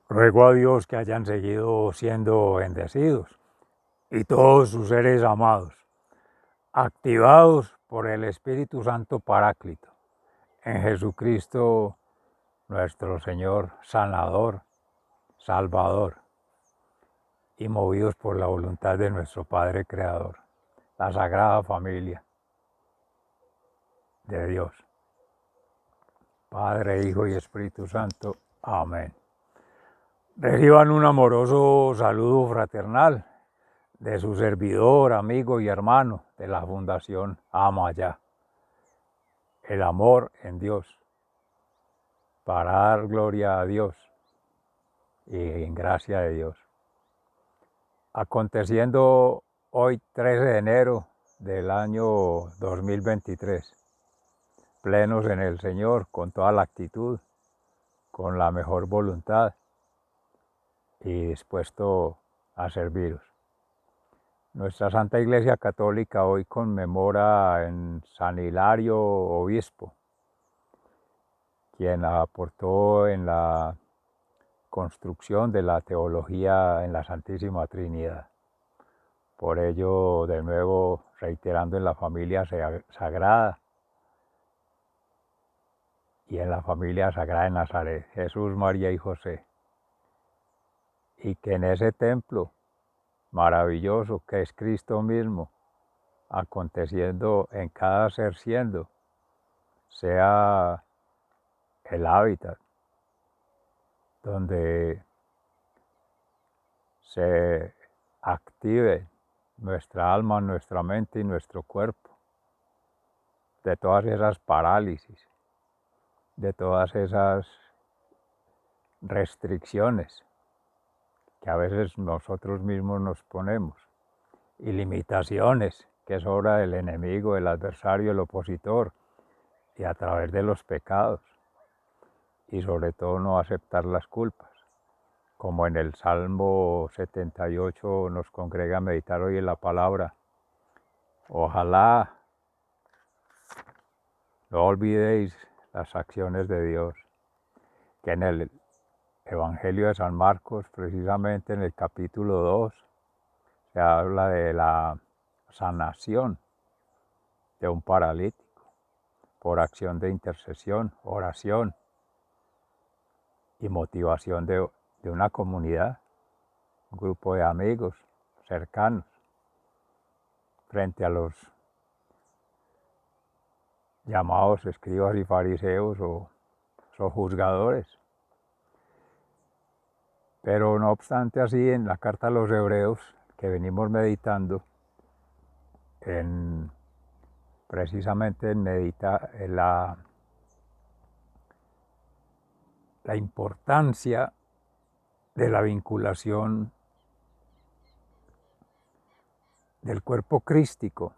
Ruego a Dios que hayan seguido siendo bendecidos y todos sus seres amados, activados por el Espíritu Santo Paráclito, en Jesucristo nuestro Señor, Sanador, Salvador, y movidos por la voluntad de nuestro Padre Creador, la Sagrada Familia de Dios, Padre, Hijo y Espíritu Santo. Amén. Reciban un amoroso saludo fraternal de su servidor, amigo y hermano de la Fundación Ama Ya, el amor en Dios, para dar gloria a Dios y en gracia de Dios. Aconteciendo hoy 13 de enero del año 2023, plenos en el Señor, con toda la actitud, con la mejor voluntad y dispuesto a serviros. Nuestra Santa Iglesia Católica hoy conmemora en San Hilario Obispo, quien aportó en la construcción de la teología en la Santísima Trinidad. Por ello, de nuevo, reiterando en la familia sagrada y en la familia sagrada de Nazaret, Jesús, María y José, y que en ese templo maravilloso que es Cristo mismo, aconteciendo en cada ser siendo, sea el hábitat donde se active nuestra alma, nuestra mente y nuestro cuerpo, de todas esas parálisis, de todas esas restricciones que a veces nosotros mismos nos ponemos, y limitaciones que es obra del enemigo, el adversario, el opositor, y a través de los pecados, y sobre todo no aceptar las culpas, como en el Salmo 78 nos congrega a meditar hoy en la palabra. Ojalá no olvidéis las acciones de Dios, que en el Evangelio de San Marcos, precisamente en el capítulo 2, se habla de la sanación de un paralítico por acción de intercesión, oración y motivación de una comunidad, un grupo de amigos cercanos, frente a los llamados escribas y fariseos o juzgadores. Pero no obstante, así en la carta a los Hebreos que venimos meditando, precisamente en la importancia de la vinculación del cuerpo crístico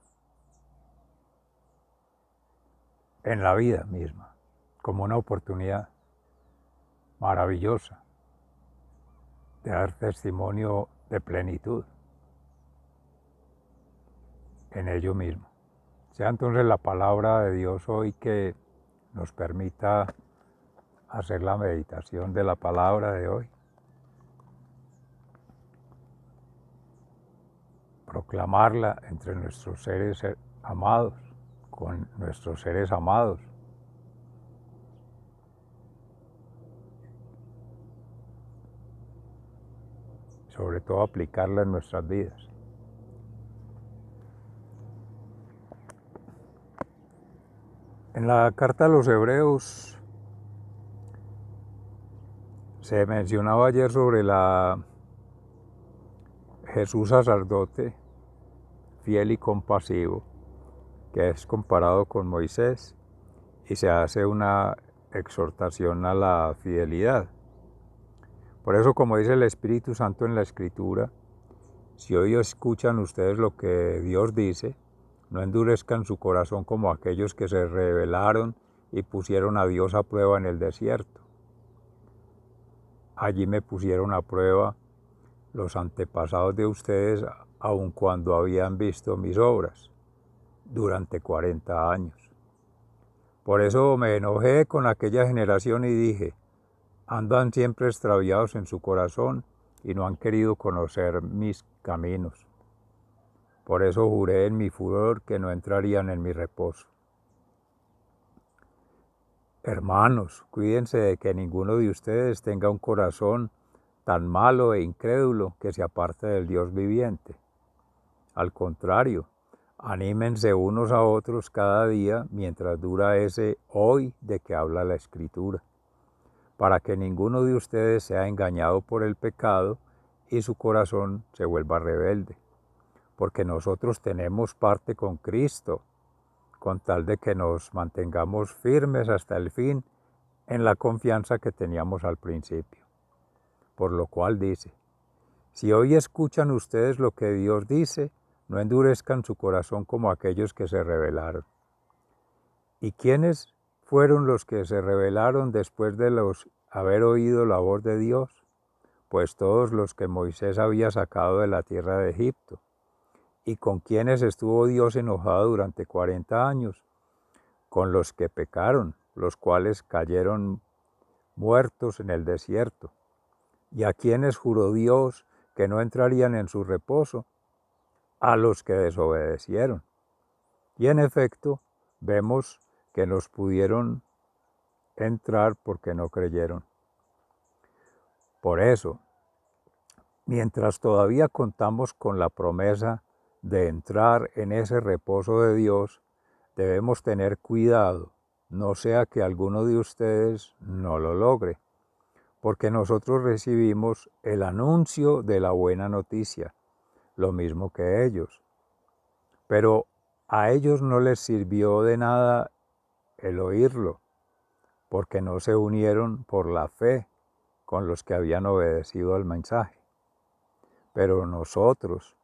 en la vida misma, como una oportunidad maravillosa de dar testimonio de plenitud en ello mismo. Sea entonces la palabra de Dios hoy que nos permita hacer la meditación de la palabra de hoy, proclamarla entre nuestros seres amados, con nuestros seres amados, sobre todo aplicarla en nuestras vidas. En la carta a los Hebreos se mencionaba ayer sobre Jesús sacerdote, fiel y compasivo, que es comparado con Moisés, y se hace una exhortación a la fidelidad. Por eso, como dice el Espíritu Santo en la Escritura, si hoy escuchan ustedes lo que Dios dice, no endurezcan su corazón como aquellos que se rebelaron y pusieron a Dios a prueba en el desierto. Allí me pusieron a prueba los antepasados de ustedes, aun cuando habían visto mis obras durante 40 años. Por eso me enojé con aquella generación y dije, andan siempre extraviados en su corazón y no han querido conocer mis caminos. Por eso juré en mi furor que no entrarían en mi reposo. Hermanos, cuídense de que ninguno de ustedes tenga un corazón tan malo e incrédulo que se aparte del Dios viviente. Al contrario, anímense unos a otros cada día mientras dura ese hoy de que habla la Escritura, para que ninguno de ustedes sea engañado por el pecado y su corazón se vuelva rebelde, porque nosotros tenemos parte con Cristo, con tal de que nos mantengamos firmes hasta el fin en la confianza que teníamos al principio. Por lo cual dice, si hoy escuchan ustedes lo que Dios dice, no endurezcan su corazón como aquellos que se rebelaron. ¿Y quiénes fueron los que se rebelaron después de haber oído la voz de Dios? Pues todos los que Moisés había sacado de la tierra de Egipto, y con quienes estuvo Dios enojado durante 40 años, con los que pecaron, los cuales cayeron muertos en el desierto, y a quienes juró Dios que no entrarían en su reposo, a los que desobedecieron. Y en efecto, vemos que nos pudieron entrar porque no creyeron. Por eso, mientras todavía contamos con la promesa de entrar en ese reposo de Dios, debemos tener cuidado, no sea que alguno de ustedes no lo logre, porque nosotros recibimos el anuncio de la buena noticia, lo mismo que ellos. Pero a ellos no les sirvió de nada el oírlo, porque no se unieron por la fe con los que habían obedecido al mensaje. Pero nosotros,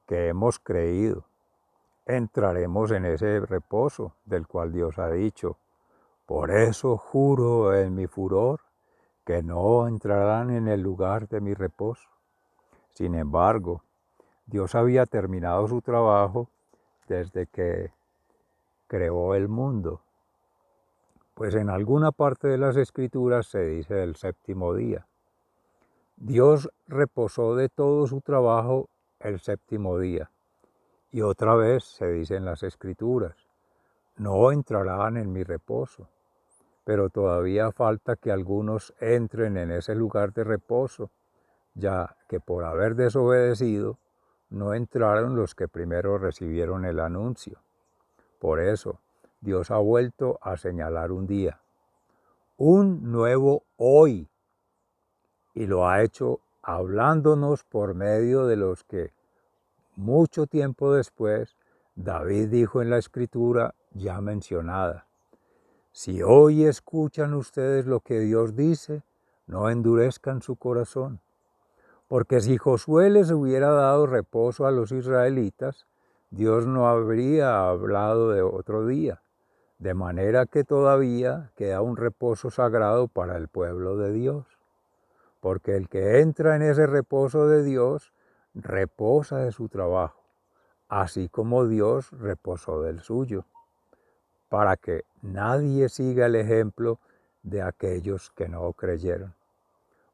que hemos creído, entraremos en ese reposo del cual Dios ha dicho, por eso juro en mi furor que no entrarán en el lugar de mi reposo. Sin embargo, Dios había terminado su trabajo desde que creó el mundo, pues en alguna parte de las Escrituras se dice del séptimo día. Dios reposó de todo su trabajo el séptimo día. Y otra vez se dice en las Escrituras, no entrarán en mi reposo, pero todavía falta que algunos entren en ese lugar de reposo, ya que por haber desobedecido, no entraron los que primero recibieron el anuncio. Por eso, Dios ha vuelto a señalar un día, un nuevo hoy, y lo ha hecho hablándonos por medio de los que mucho tiempo después David dijo en la Escritura ya mencionada, si hoy escuchan ustedes lo que Dios dice, no endurezcan su corazón. Porque si Josué les hubiera dado reposo a los israelitas, Dios no habría hablado de otro día, de manera que todavía queda un reposo sagrado para el pueblo de Dios. Porque el que entra en ese reposo de Dios, reposa de su trabajo, así como Dios reposó del suyo, para que nadie siga el ejemplo de aquellos que no creyeron.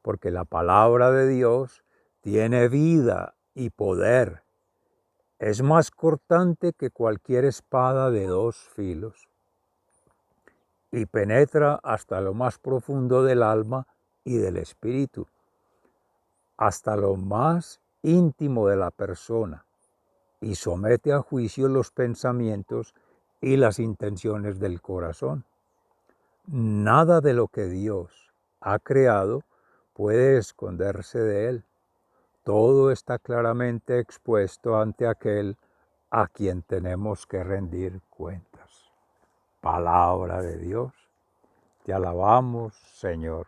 Porque la palabra de Dios tiene vida y poder. Es más cortante que cualquier espada de 2 filos y penetra hasta lo más profundo del alma y del espíritu, hasta lo más íntimo de la persona, y somete a juicio los pensamientos y las intenciones del corazón. Nada de lo que Dios ha creado puede esconderse de él. Todo está claramente expuesto ante aquel a quien tenemos que rendir cuentas. Palabra de Dios, te alabamos, Señor.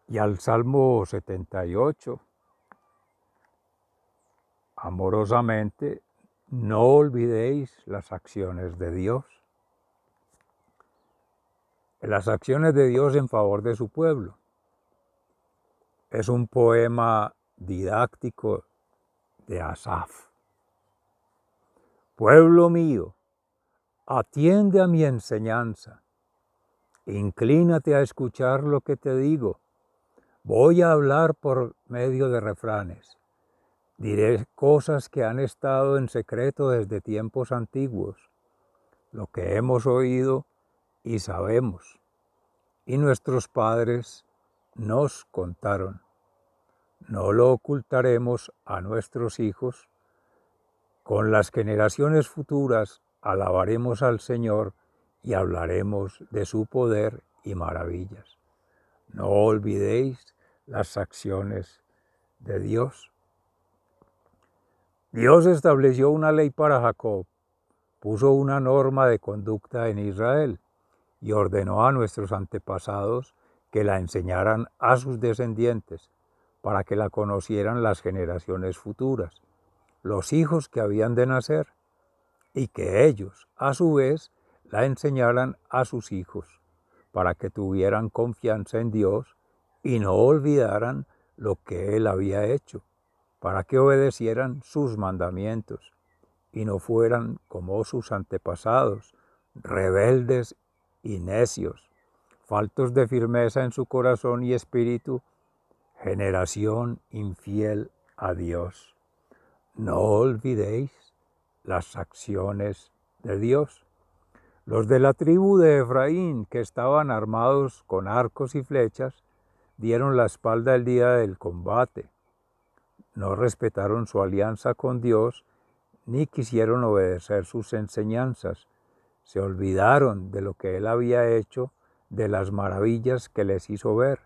Y al Salmo 78, amorosamente, no olvidéis las acciones de Dios. Las acciones de Dios en favor de su pueblo. Es un poema didáctico de Asaf. Pueblo mío, atiende a mi enseñanza, inclínate a escuchar lo que te digo. Voy a hablar por medio de refranes. Diré cosas que han estado en secreto desde tiempos antiguos, lo que hemos oído y sabemos, y nuestros padres nos contaron. No lo ocultaremos a nuestros hijos. Con las generaciones futuras alabaremos al Señor y hablaremos de su poder y maravillas. No olvidéis las acciones de Dios. Dios estableció una ley para Jacob, puso una norma de conducta en Israel y ordenó a nuestros antepasados que la enseñaran a sus descendientes para que la conocieran las generaciones futuras, los hijos que habían de nacer, y que ellos, a su vez, la enseñaran a sus hijos, para que tuvieran confianza en Dios y no olvidaran lo que Él había hecho, para que obedecieran sus mandamientos y no fueran como sus antepasados, rebeldes y necios, faltos de firmeza en su corazón y espíritu, generación infiel a Dios. No olvidéis las acciones de Dios. Los de la tribu de Efraín, que estaban armados con arcos y flechas, dieron la espalda el día del combate. No respetaron su alianza con Dios, ni quisieron obedecer sus enseñanzas. Se olvidaron de lo que Él había hecho, de las maravillas que les hizo ver.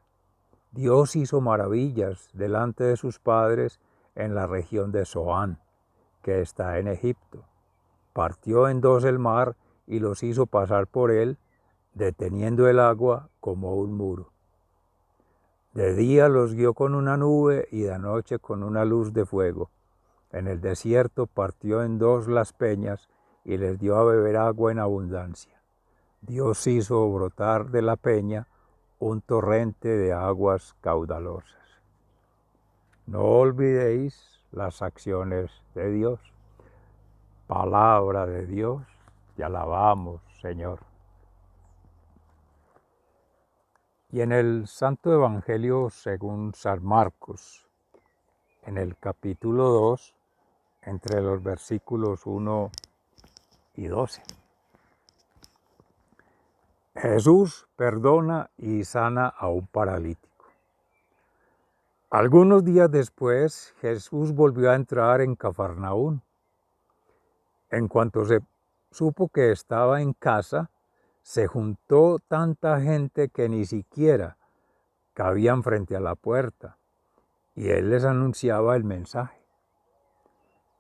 Dios hizo maravillas delante de sus padres en la región de Zoán, que está en Egipto. Partió en dos el mar y los hizo pasar por él, deteniendo el agua como un muro. De día los guió con una nube y de noche con una luz de fuego. En el desierto partió en dos las peñas y les dio a beber agua en abundancia. Dios hizo brotar de la peña un torrente de aguas caudalosas. No olvidéis las acciones de Dios. Palabra de Dios, te alabamos, Señor. Y en el Santo Evangelio según San Marcos, en el capítulo 2, entre los versículos 1 y 12. Jesús perdona y sana a un paralítico. Algunos días después, Jesús volvió a entrar en Cafarnaún. En cuanto se supo que estaba en casa, se juntó tanta gente que ni siquiera cabían frente a la puerta, y él les anunciaba el mensaje.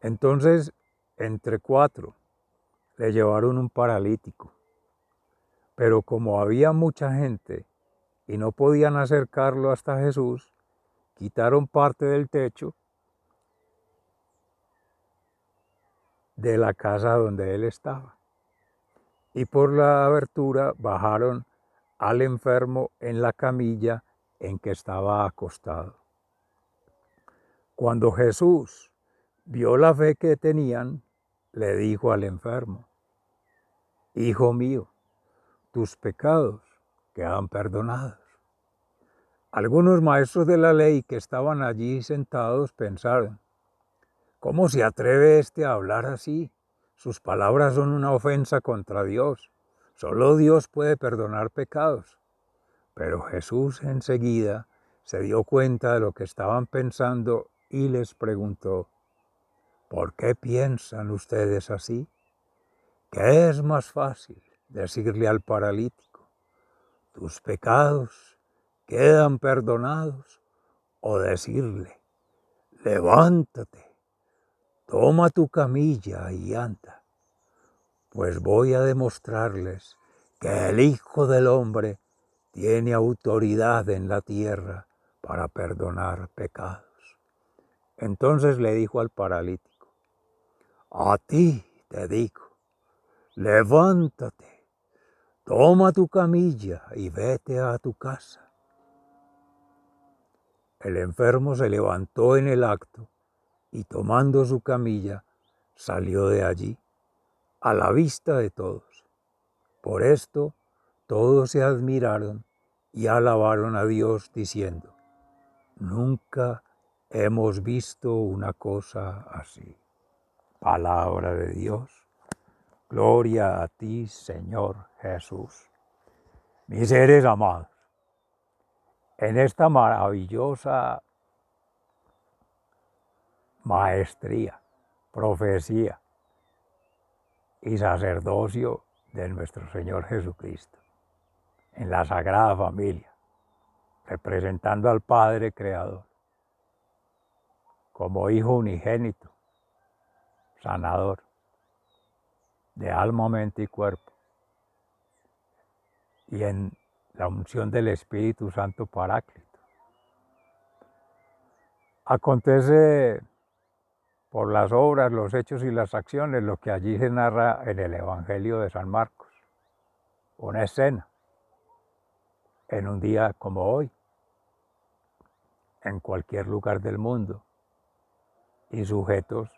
Entonces, entre cuatro, le llevaron un paralítico, pero como había mucha gente y no podían acercarlo hasta Jesús, quitaron parte del techo de la casa donde él estaba, y por la abertura bajaron al enfermo en la camilla en que estaba acostado. Cuando Jesús vio la fe que tenían, le dijo al enfermo: Hijo mío, tus pecados quedan perdonados. Algunos maestros de la ley que estaban allí sentados pensaron: ¿cómo se atreve este a hablar así? Sus palabras son una ofensa contra Dios. Solo Dios puede perdonar pecados. Pero Jesús enseguida se dio cuenta de lo que estaban pensando y les preguntó: ¿por qué piensan ustedes así? ¿Qué es más fácil decirle al paralítico: tus pecados quedan perdonados, o decirle: levántate, toma tu camilla y anda? Pues voy a demostrarles que el Hijo del Hombre tiene autoridad en la tierra para perdonar pecados. Entonces le dijo al paralítico: a ti te digo, levántate, toma tu camilla y vete a tu casa. El enfermo se levantó en el acto y tomando su camilla salió de allí, a la vista de todos. Por esto todos se admiraron y alabaron a Dios diciendo: nunca hemos visto una cosa así. Palabra de Dios. Gloria a ti, Señor Jesús. Mis seres amados, en esta maravillosa maestría, profecía y sacerdocio de nuestro Señor Jesucristo, en la Sagrada Familia, representando al Padre Creador, como Hijo unigénito, sanador, de alma, mente y cuerpo, y en la unción del Espíritu Santo Paráclito. Acontece por las obras, los hechos y las acciones, lo que allí se narra en el Evangelio de San Marcos. Una escena en un día como hoy, en cualquier lugar del mundo, y sujetos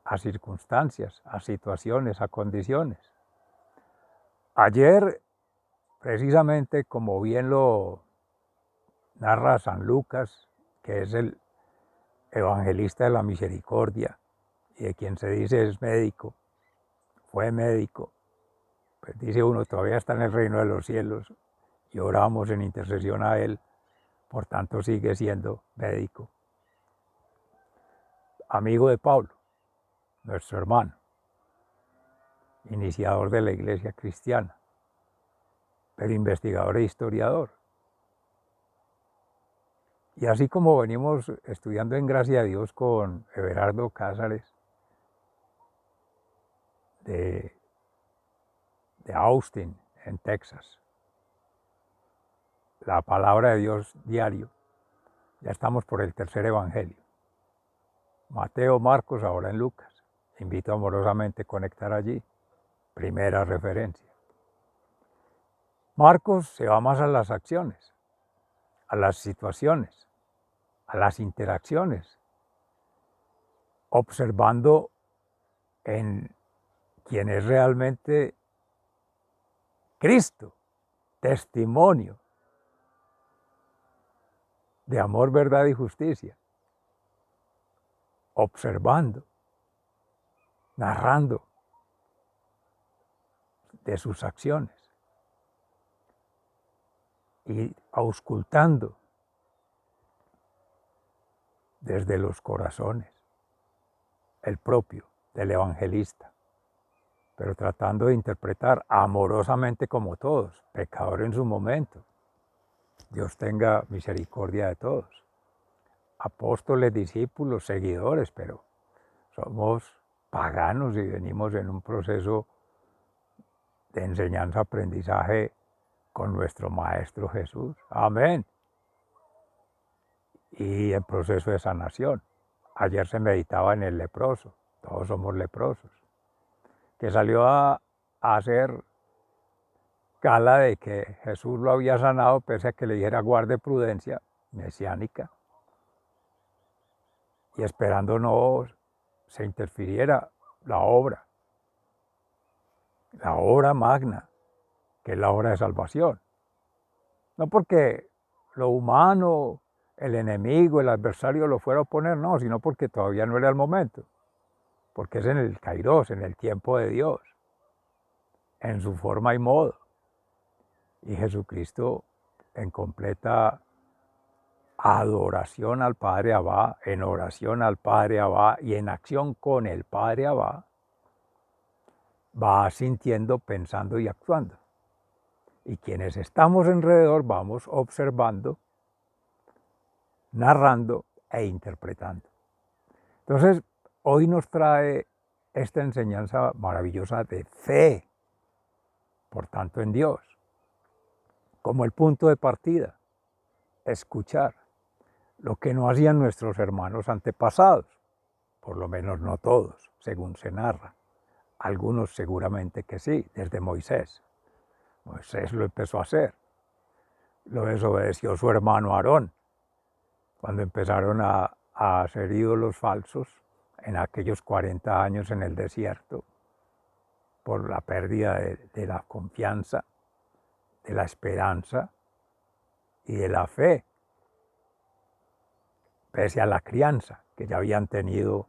a circunstancias, a situaciones, a condiciones. Ayer, precisamente como bien lo narra San Lucas, que es el evangelista de la misericordia, y de quien se dice es médico, fue médico, pues dice uno, todavía está en el reino de los cielos, y oramos en intercesión a él, por tanto sigue siendo médico. Amigo de Pablo, nuestro hermano, iniciador de la iglesia cristiana, pero investigador e historiador. Y así como venimos estudiando en Gracia a Dios con Everardo Cázares de Austin, en Texas, la palabra de Dios diario, ya estamos por el tercer evangelio. Mateo, Marcos, ahora en Lucas. Invito amorosamente a conectar allí. Primera referencia. Marcos se va más a las acciones, a las situaciones, a las interacciones, observando en quién es realmente Cristo, testimonio de amor, verdad y justicia, observando, narrando de sus acciones y auscultando desde los corazones el propio del evangelista, pero tratando de interpretar amorosamente como todos, pecador en su momento. Dios tenga misericordia de todos. Apóstoles, discípulos, seguidores, pero somos paganos y venimos en un proceso de enseñanza-aprendizaje con nuestro Maestro Jesús. Amén. Y en proceso de sanación. Ayer se meditaba en el leproso, todos somos leprosos, que salió a hacer gala de que Jesús lo había sanado, pese a que le dijera guarde prudencia mesiánica, y esperando no se interfiriera la obra magna, que es la obra de salvación. No porque lo humano, el enemigo, el adversario lo fuera a oponer, no, sino porque todavía no era el momento, porque es en el kairos, en el tiempo de Dios, en su forma y modo. Y Jesucristo, en completa adoración al Padre Abba, en oración al Padre Abba y en acción con el Padre Abba, va sintiendo, pensando y actuando. Y quienes estamos alrededor vamos observando, narrando e interpretando. Entonces, hoy nos trae esta enseñanza maravillosa de fe, por tanto en Dios, como el punto de partida, escuchar lo que no hacían nuestros hermanos antepasados, por lo menos no todos, según se narra. Algunos seguramente que sí, desde Moisés. Moisés lo empezó a hacer. Lo desobedeció su hermano Aarón, cuando empezaron a hacer ídolos falsos en aquellos 40 años en el desierto, por la pérdida de la confianza de la esperanza y de la fe, pese a la crianza que ya habían tenido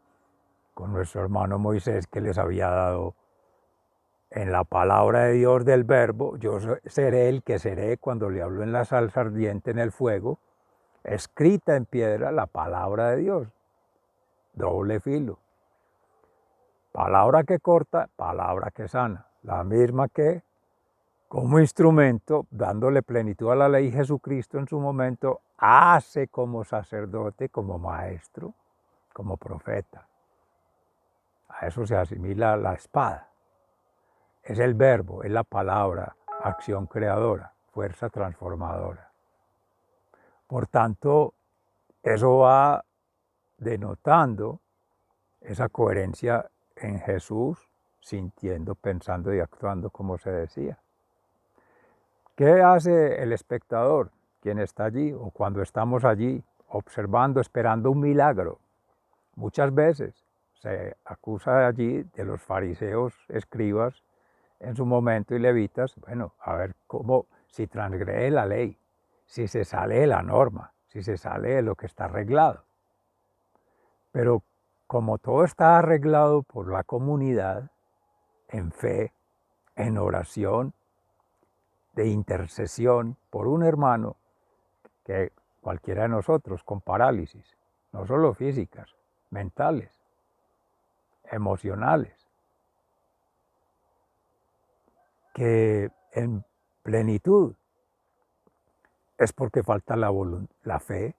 con nuestro hermano Moisés, que les había dado en la palabra de Dios del verbo, yo seré el que seré, cuando le habló en la salsa ardiente en el fuego, escrita en piedra la palabra de Dios, doble filo. Palabra que corta, palabra que sana, la misma que como instrumento, dándole plenitud a la ley, Jesucristo en su momento hace como sacerdote, como maestro, como profeta. A eso se asimila la espada. Es el verbo, es la palabra, acción creadora, fuerza transformadora. Por tanto, eso va denotando esa coherencia en Jesús, sintiendo, pensando y actuando como se decía. ¿Qué hace el espectador, quien está allí o cuando estamos allí observando, esperando un milagro? Muchas veces se acusa allí de los fariseos, escribas, en su momento y levitas, bueno, a ver cómo, si transgrede la ley, si se sale de la norma, si se sale de lo que está arreglado. Pero como todo está arreglado por la comunidad, en fe, en oración, de intercesión por un hermano, que cualquiera de nosotros con parálisis, no solo físicas, mentales, emocionales, que en plenitud es porque falta la fe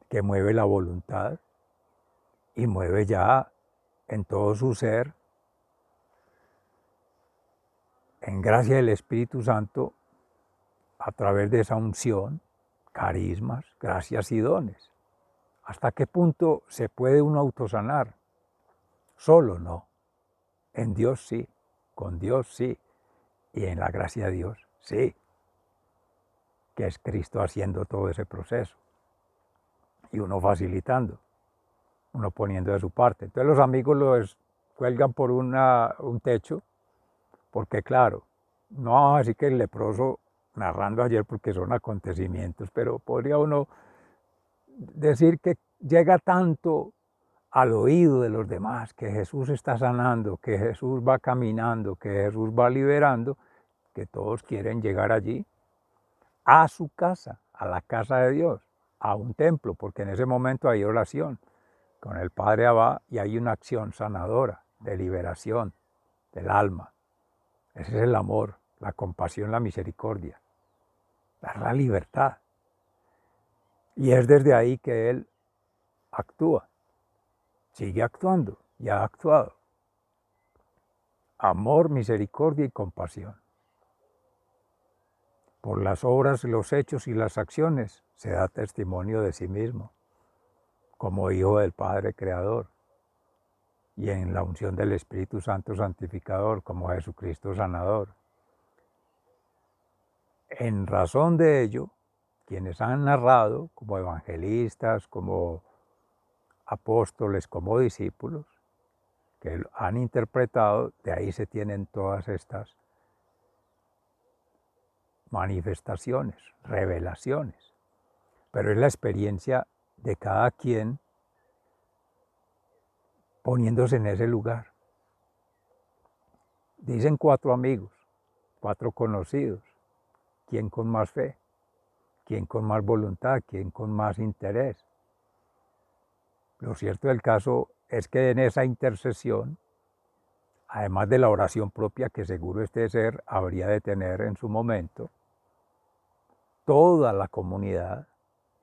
que mueve la voluntad y mueve ya en todo su ser, en gracia del Espíritu Santo, a través de esa unción, carismas, gracias y dones. ¿Hasta qué punto se puede uno autosanar? Solo no. En Dios sí, con Dios sí, y en la gracia de Dios sí, que es Cristo haciendo todo ese proceso y uno facilitando, uno poniendo de su parte. Entonces los amigos los cuelgan por un techo, porque claro, no así que el leproso narrando ayer porque son acontecimientos, pero podría uno decir que llega tanto al oído de los demás, que Jesús está sanando, que Jesús va caminando, que Jesús va liberando, que todos quieren llegar allí, a su casa, a la casa de Dios, a un templo, porque en ese momento hay oración con el Padre Abba y hay una acción sanadora, de liberación del alma. Ese es el amor, la compasión, la misericordia, dar la libertad. Y es desde ahí que Él actúa, sigue actuando y ha actuado. Amor, misericordia y compasión. Por las obras, los hechos y las acciones se da testimonio de sí mismo, como hijo del Padre Creador, y en la unción del Espíritu Santo Santificador, como Jesucristo Sanador. En razón de ello, quienes han narrado, como evangelistas, como apóstoles, como discípulos, que han interpretado, de ahí se tienen todas estas manifestaciones, revelaciones. Pero es la experiencia de cada quien poniéndose en ese lugar. Dicen 4 amigos, 4 conocidos, quién con más fe, quién con más voluntad, quién con más interés. Lo cierto del caso es que en esa intercesión, además de la oración propia que seguro este ser habría de tener en su momento, toda la comunidad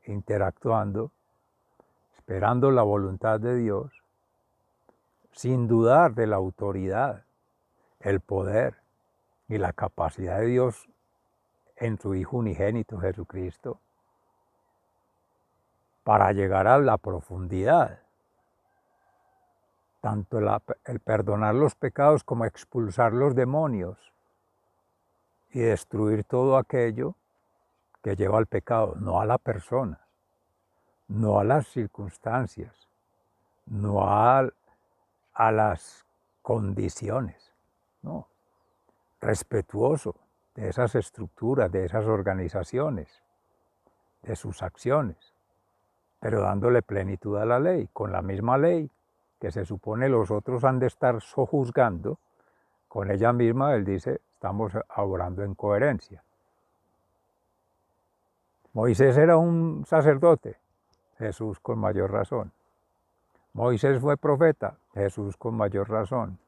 interactuando, esperando la voluntad de Dios, sin dudar de la autoridad, el poder y la capacidad de Dios en su Hijo unigénito Jesucristo, para llegar a la profundidad, tanto el perdonar los pecados como expulsar los demonios y destruir todo aquello que lleva al pecado, no a la persona, no a las circunstancias, no a las condiciones, no, respetuoso de esas estructuras, de esas organizaciones, de sus acciones, pero dándole plenitud a la ley, con la misma ley que se supone los otros han de estar sojuzgando, con ella misma él dice, estamos obrando en coherencia. Moisés era un sacerdote, Jesús con mayor razón. Moisés fue profeta, Jesús con mayor razón.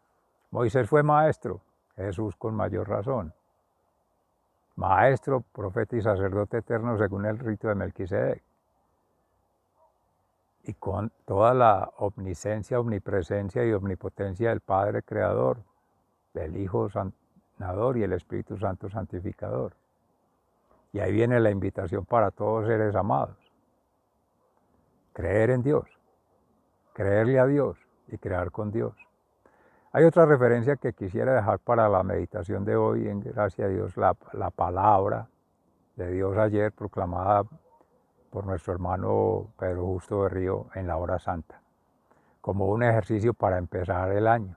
Moisés fue maestro, Jesús con mayor razón. Maestro, profeta y sacerdote eterno según el rito de Melquisedec. Y con toda la omniscencia, omnipresencia y omnipotencia del Padre Creador, del Hijo Sanador y el Espíritu Santo Santificador. Y ahí viene la invitación para todos seres amados. Creer en Dios, creerle a Dios y crear con Dios. Hay otra referencia que quisiera dejar para la meditación de hoy, en gracia a Dios, la palabra de Dios ayer proclamada por nuestro hermano Pedro Justo Berrío en la hora santa, como un ejercicio para empezar el año.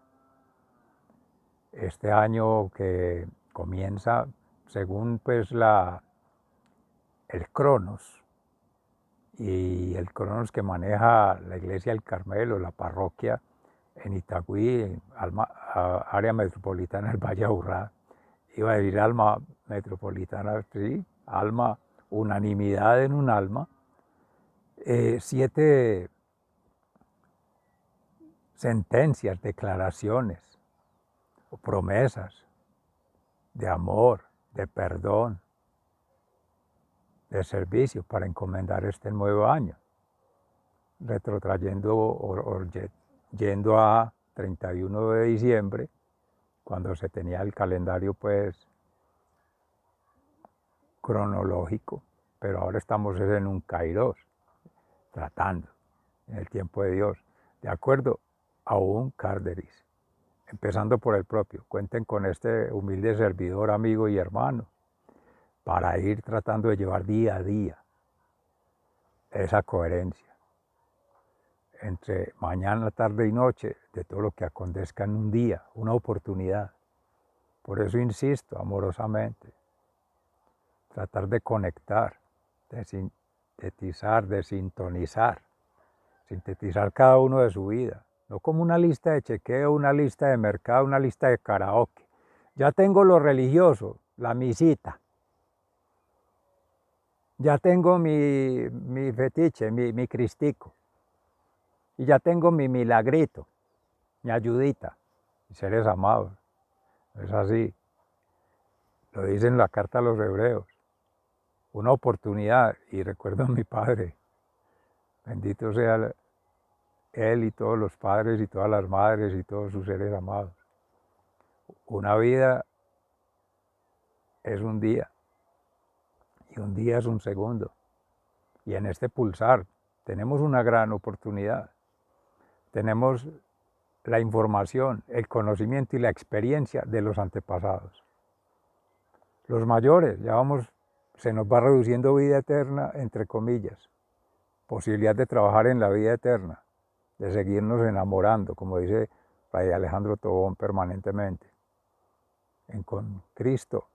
Este año que comienza según pues el Cronos, y el Cronos que maneja la Iglesia del Carmelo, la parroquia en Itagüí, área metropolitana del Valle de Aburrá. Iba a decir alma metropolitana, sí, alma, unanimidad en un alma. 7 sentencias, declaraciones o promesas de amor, de perdón, de servicio para encomendar este nuevo año, retrotrayendo yendo a 31 de diciembre, cuando se tenía el calendario pues cronológico, pero ahora estamos en un kairos, tratando en el tiempo de Dios, de acuerdo a un Carderis, empezando por el propio. Cuenten con este humilde servidor, amigo y hermano, para ir tratando de llevar día a día esa coherencia entre mañana, tarde y noche de todo lo que acontezca en un día, una oportunidad. Por eso insisto amorosamente, tratar de conectar, de sintetizar, de sintonizar cada uno de su vida, no como una lista de chequeo, una lista de mercado, una lista de karaoke. Ya tengo lo religioso, la misita, ya tengo mi fetiche, mi cristico, y ya tengo mi milagrito, mi ayudita. Seres amados, no es así. Lo dice en la carta a los hebreos. Una oportunidad, y recuerdo a mi padre, bendito sea él y todos los padres y todas las madres y todos sus seres amados. Una vida es un día, y un día es un segundo. Y en este pulsar tenemos una gran oportunidad. Tenemos la información, el conocimiento y la experiencia de los antepasados. Los mayores, se nos va reduciendo vida eterna, entre comillas, posibilidad de trabajar en la vida eterna, de seguirnos enamorando, como dice Fray Alejandro Tobón permanentemente, con Cristo,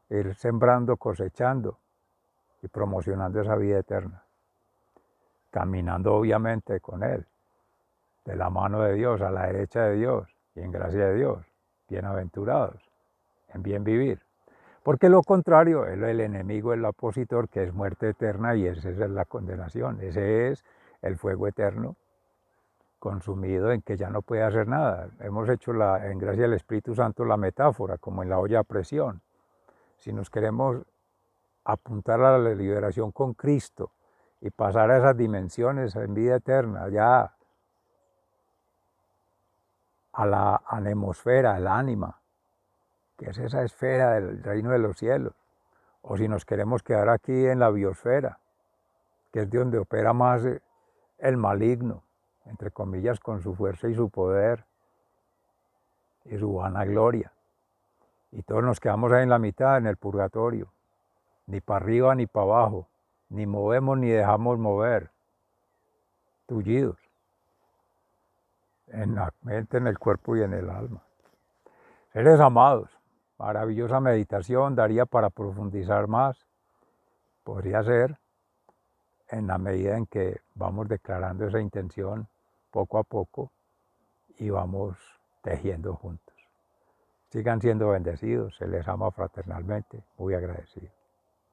ir sembrando, cosechando y promocionando esa vida eterna, caminando obviamente con Él, de la mano de Dios, a la derecha de Dios y en gracia de Dios, bienaventurados, en bien vivir. Porque lo contrario es el enemigo, el opositor, que es muerte eterna, y esa es la condenación, ese es el fuego eterno consumido en que ya no puede hacer nada. Hemos hecho en gracia del Espíritu Santo la metáfora, como en la olla a presión. Si nos queremos apuntar a la liberación con Cristo y pasar a esas dimensiones en vida eterna, ya a la anemosfera, el ánima, que es esa esfera del reino de los cielos, o si nos queremos quedar aquí en la biosfera, que es de donde opera más el maligno, entre comillas, con su fuerza y su poder y su vanagloria. Y todos nos quedamos ahí en la mitad, en el purgatorio, ni para arriba ni para abajo, ni movemos ni dejamos mover, tullidos, en la mente, en el cuerpo y en el alma. Seres amados, Maravillosa meditación, daría para profundizar más. Podría ser en la medida en que vamos declarando esa intención poco a poco y vamos tejiendo juntos. Sigan siendo bendecidos, se les ama fraternalmente, muy agradecido.